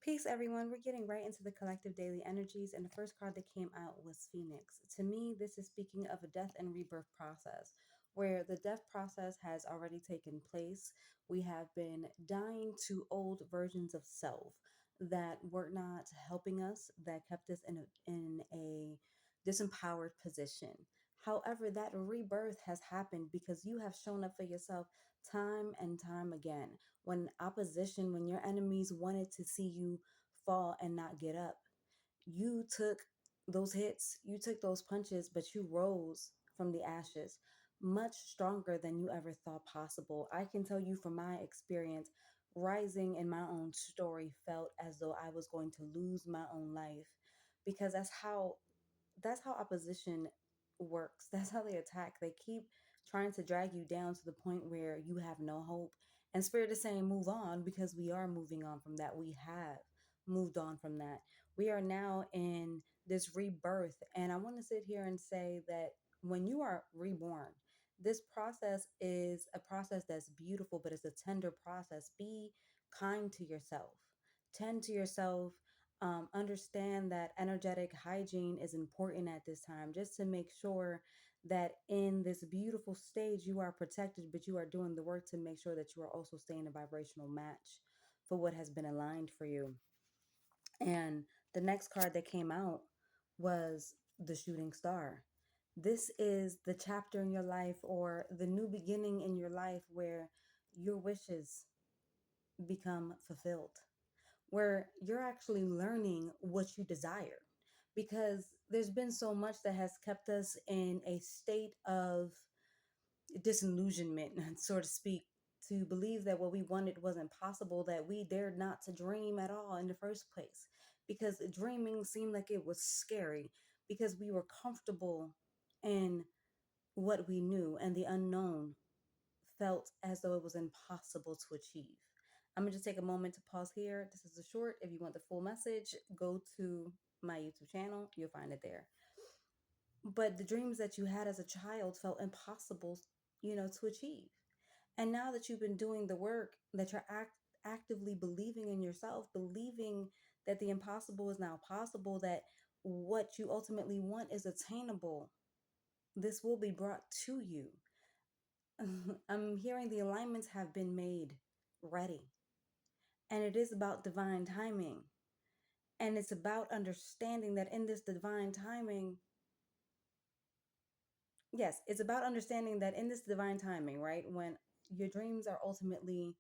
Peace, everyone. We're getting right into the collective daily energies, and the first card that came out was Phoenix. To me, this is speaking of a death and rebirth process where the death process has already taken place. We have been dying to old versions of self that were not helping us, that kept us in a disempowered position. However, that rebirth has happened because you have shown up for yourself time and time again when your enemies wanted to see you fall and not get up, you took those hits, you took those punches, but you rose from the ashes much stronger than you ever thought possible. I can tell you from my experience, rising in my own story felt as though I was going to lose my own life because that's how opposition works. That's how they attack. They keep trying to drag you down to the point where you have no hope. And Spirit is saying, move on because we are moving on from that. We have moved on from that. We are now in this rebirth. And I want to sit here and say that when you are reborn, this process is a process that's beautiful, but it's a tender process. Be kind to yourself, tend to yourself, understand that energetic hygiene is important at this time just to make sure that in this beautiful stage you are protected, but you are doing the work to make sure that you are also staying a vibrational match for what has been aligned for you. And the next card that came out was the shooting star. This is the chapter in your life or the new beginning in your life where your wishes become fulfilled, where you're actually learning what you desire. Because there's been so much that has kept us in a state of disillusionment, so to speak, to believe that what we wanted wasn't possible, that we dared not to dream at all in the first place. Because dreaming seemed like it was scary, because we were comfortable in what we knew, and the unknown felt as though it was impossible to achieve. I'm gonna just take a moment to pause here. This is a short. If you want the full message, go to my YouTube channel, you'll find it there. But the dreams that you had as a child felt impossible, to achieve. And now that you've been doing the work, that you're actively believing in yourself, believing that the impossible is now possible, that what you ultimately want is attainable, this will be brought to you. I'm hearing the alignments have been made ready. And it is about divine timing. And it's about understanding that in this divine timing, yes, it's about understanding that in this divine timing, right? When your dreams are ultimately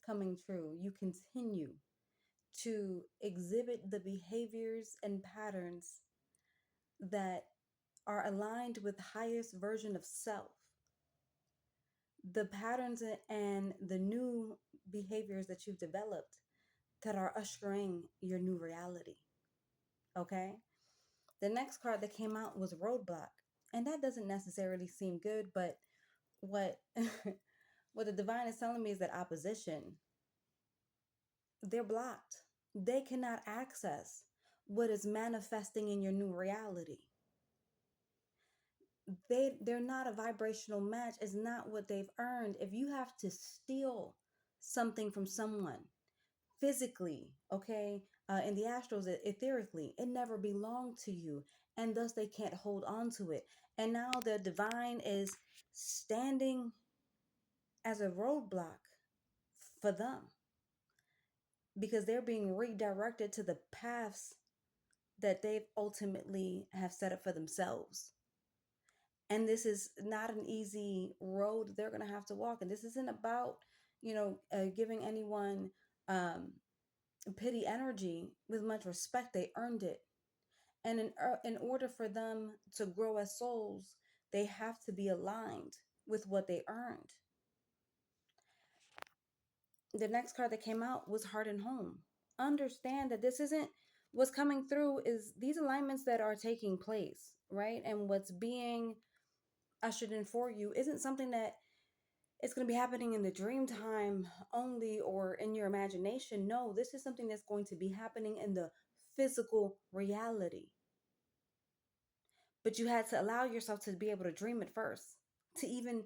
coming true, you continue to exhibit the behaviors and patterns that are aligned with the highest version of self. The patterns and the new behaviors that you've developed that are ushering your new reality. Okay? The next card that came out was Roadblock. And that doesn't necessarily seem good, but what what the divine is telling me is that opposition, they're blocked. They cannot access what is manifesting in your new reality. They're not a vibrational match. It's not what they've earned. If you have to steal something from someone physically, okay, in the astrals, etherically, it never belonged to you, and thus they can't hold on to it. And now the divine is standing as a roadblock for them because they're being redirected to the paths that they've ultimately have set up for themselves. And this is not an easy road they're going to have to walk. And this isn't about, giving anyone pity energy. With much respect, they earned it. And in order for them to grow as souls, they have to be aligned with what they earned. The next card that came out was Heart and Home. Understand that this isn't what's coming through is these alignments that are taking place, right? And what's being ushered in for you isn't something that it's going to be happening in the dream time only or in your imagination. No, this is something that's going to be happening in the physical reality. But you had to allow yourself to be able to dream it first, to even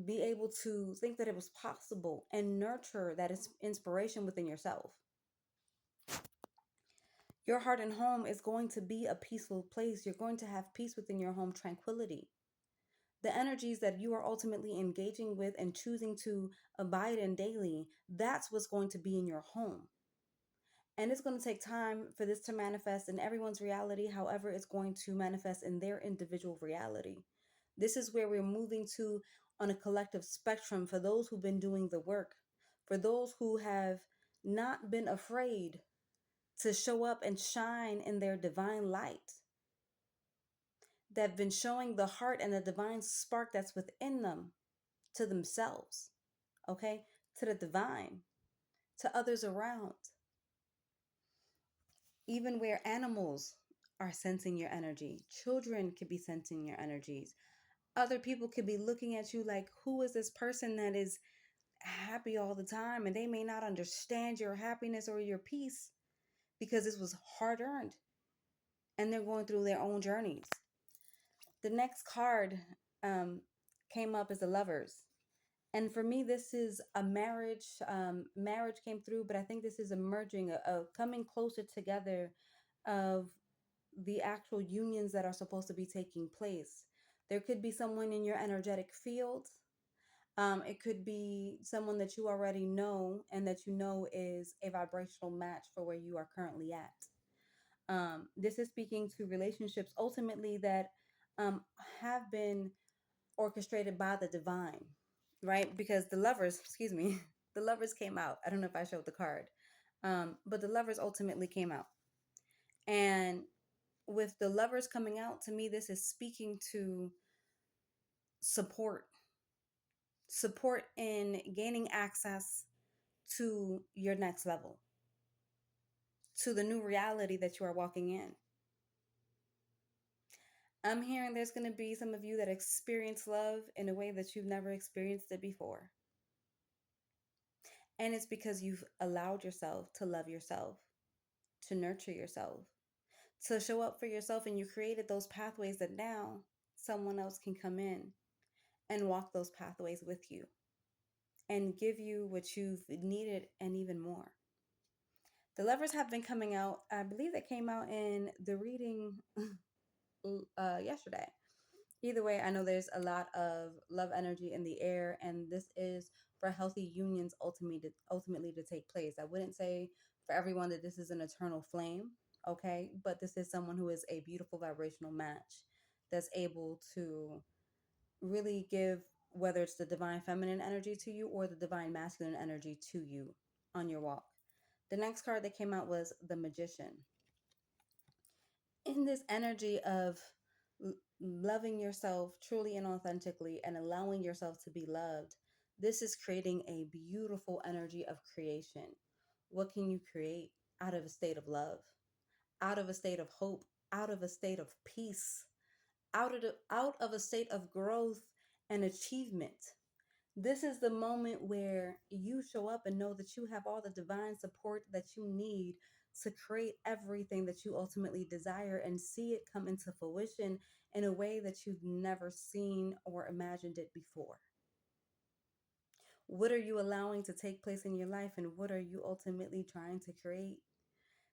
be able to think that it was possible and nurture that inspiration within yourself. Your heart and home is going to be a peaceful place. You're going to have peace within your home, tranquility. The energies that you are ultimately engaging with and choosing to abide in daily, that's what's going to be in your home. And it's going to take time for this to manifest in everyone's reality. However, it's going to manifest in their individual reality. This is where we're moving to on a collective spectrum for those who've been doing the work, for those who have not been afraid to show up and shine in their divine light, that have been showing the heart and the divine spark that's within them to themselves, okay, to the divine, to others around. Even where animals are sensing your energy, children could be sensing your energies. Other people could be looking at you like, who is this person that is happy all the time? And they may not understand your happiness or your peace because this was hard earned and they're going through their own journeys. The next card um, came up as the lovers. And for me, this is a marriage. Marriage came through, but I think this is a merging, a coming closer together of the actual unions that are supposed to be taking place. There could be someone in your energetic field. It could be someone that you already know and that you know is a vibrational match for where you are currently at. This is speaking to relationships ultimately that have been orchestrated by the divine, right? Because the lovers, excuse me, the lovers came out. I don't know if I showed the card, but the lovers ultimately came out. And with the lovers coming out, to me, this is speaking to support, support in gaining access to your next level, to the new reality that you are walking in. I'm hearing there's going to be some of you that experience love in a way that you've never experienced it before. And it's because you've allowed yourself to love yourself, to nurture yourself, to show up for yourself, and you created those pathways that now someone else can come in and walk those pathways with you and give you what you've needed and even more. The lovers have been coming out. I believe they came out in the reading yesterday. Either way, I know there's a lot of love energy in the air, and this is for healthy unions ultimately to take place. I wouldn't say for everyone that this is an eternal flame, okay? But this is someone who is a beautiful vibrational match that's able to really give, whether it's the divine feminine energy to you or the divine masculine energy to you on your walk. The next card that came out was the Magician. In this energy of loving yourself truly and authentically and allowing yourself to be loved, this is creating a beautiful energy of creation. What can you create out of a state of love, out of a state of hope, out of a state of peace, out of a state of growth and achievement? This is the moment where you show up and know that you have all the divine support that you need to create everything that you ultimately desire and see it come into fruition in a way that you've never seen or imagined it before. What are you allowing to take place in your life, and what are you ultimately trying to create?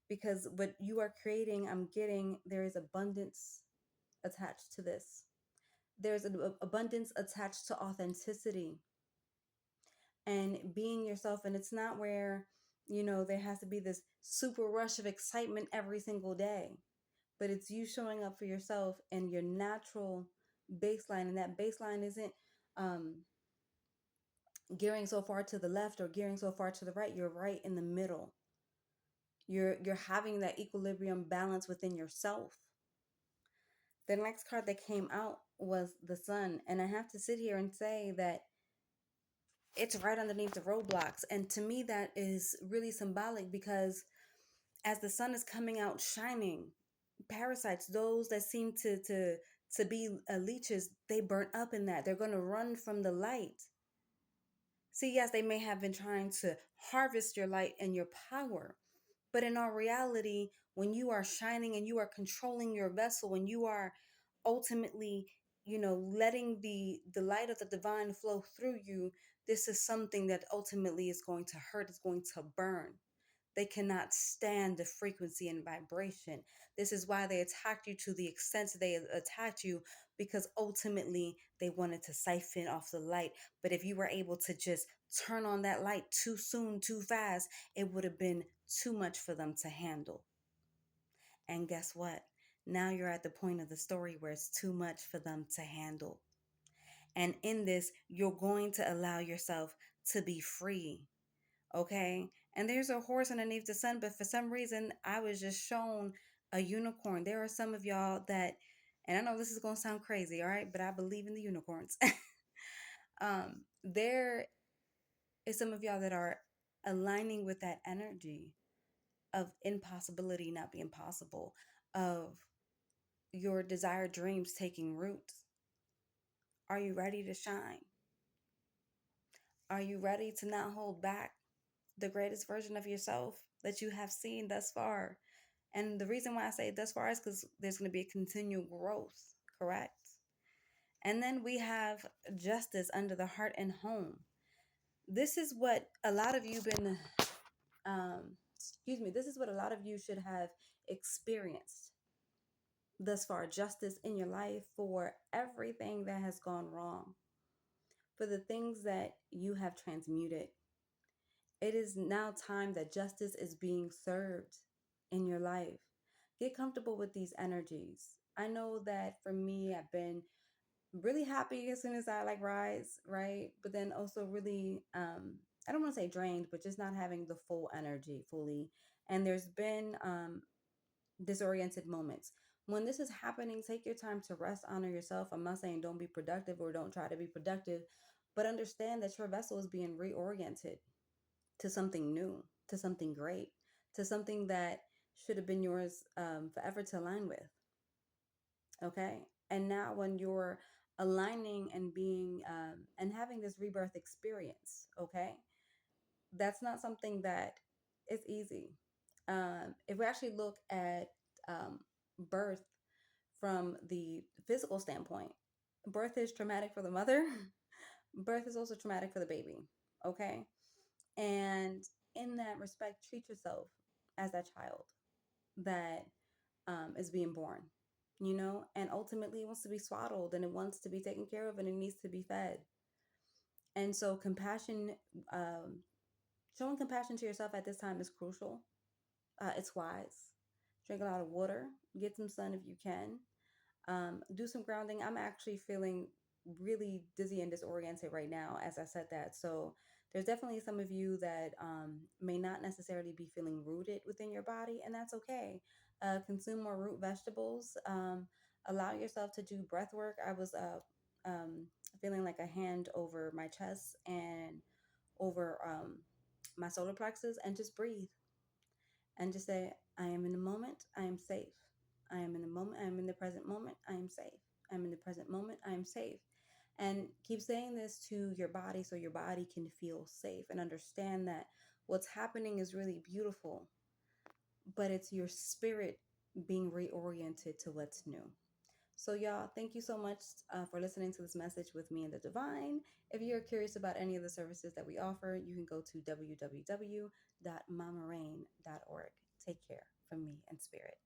Because what you are creating, I'm getting, there is abundance attached to this. There's an abundance attached to authenticity and being yourself. And it's not where, there has to be this super rush of excitement every single day, but it's you showing up for yourself and your natural baseline. And that baseline isn't gearing so far to the left or gearing so far to the right. You're right in the middle. You're having that equilibrium balance within yourself. The next card that came out was the Sun. And I have to sit here and say that it's right underneath the roadblocks. And to me, that is really symbolic because as the sun is coming out shining, parasites, those that seem to be leeches, they burn up in that. They're going to run from the light. See, yes, they may have been trying to harvest your light and your power, but in our reality, when you are shining and you are controlling your vessel, when you are ultimately, letting the light of the divine flow through you, this is something that ultimately is going to hurt, is going to burn. They cannot stand the frequency and vibration. This is why they attacked you to the extent they attacked you, because ultimately they wanted to siphon off the light. But if you were able to just turn on that light too soon, too fast, it would have been too much for them to handle. And guess what? Now you're at the point of the story where it's too much for them to handle. And in this, you're going to allow yourself to be free. Okay. And there's a horse underneath the sun, but for some reason, I was just shown a unicorn. There are some of y'all that, and I know this is going to sound crazy, all right, but I believe in the unicorns. There is some of y'all that are aligning with that energy of impossibility not being possible, of your desired dreams taking root. Are you ready to shine? Are you ready to not hold back the greatest version of yourself that you have seen thus far? And the reason why I say thus far is because there's going to be a continual growth, correct? And then we have justice under the heart and home. This is what a lot of you been, this is what a lot of you should have experienced thus far. Justice in your life for everything that has gone wrong, for the things that you have transmuted. It is now time that justice is being served in your life. Get comfortable with these energies. I know that for me, I've been really happy as soon as I like rise, right? But then also really, I don't want to say drained, but just not having the full energy fully. And there's been disoriented moments. When this is happening, take your time to rest, honor yourself. I'm not saying don't be productive or don't try to be productive, but understand that your vessel is being reoriented to something new, to something great, to something that should have been yours forever to align with. Okay. And now, when you're aligning and being and having this rebirth experience, okay, that's not something that is easy. If we actually look at birth from the physical standpoint, birth is traumatic for the mother, birth is also traumatic for the baby. Okay. And in that respect, treat yourself as that child that is being born, and ultimately it wants to be swaddled and it wants to be taken care of and it needs to be fed. And so, showing compassion to yourself at this time is crucial. It's wise. Drink a lot of water, get some sun if you can. Do some grounding. I'm actually feeling really dizzy and disoriented right now as I said that. So there's definitely some of you that may not necessarily be feeling rooted within your body, and that's okay. Consume more root vegetables. Allow yourself to do breath work. I was feeling like a hand over my chest and over my solar plexus, and just breathe and just say, I am in the moment, I am safe. I am in the moment, I am in the present moment, I am safe. I'm in the present moment, I am safe. And keep saying this to your body so your body can feel safe and understand that what's happening is really beautiful, but it's your spirit being reoriented to what's new. So, y'all, thank you so much for listening to this message with me and the divine. If you're curious about any of the services that we offer, you can go to www.mamarain.org. Take care from me and spirit.